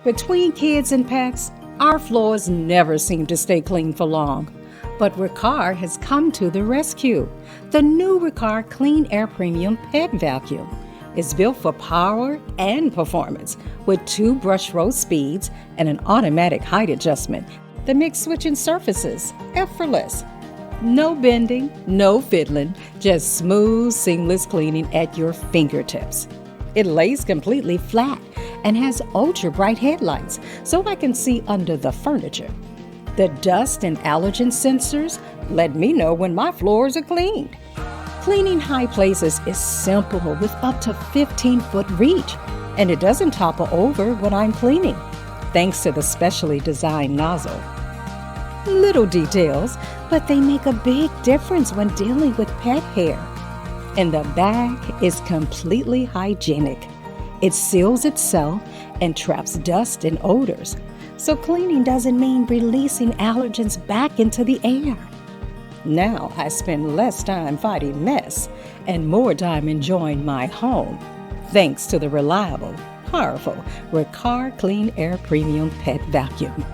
Between kids and pets, our floors never seem to stay clean for long. But Riccar has come to the rescue. The new Riccar Clean Air Premium Pet Vacuum is built for power and performance with 2 brush roll speeds and an automatic height adjustment that makes switching surfaces effortless. No bending, no fiddling, just smooth, seamless cleaning at your fingertips. It lays completely flat and has ultra-bright headlights so I can see under the furniture. The dust and allergen sensors let me know when my floors are cleaned. Cleaning high places is simple with up to 15-foot reach, and it doesn't topple over when I'm cleaning, thanks to the specially designed nozzle. Little details, but they make a big difference when dealing with pet hair. And the bag is completely hygienic. It seals itself and traps dust and odors, so cleaning doesn't mean releasing allergens back into the air. Now I spend less time fighting mess and more time enjoying my home, thanks to the reliable, powerful Riccar Clean Air Premium Pet Vacuum.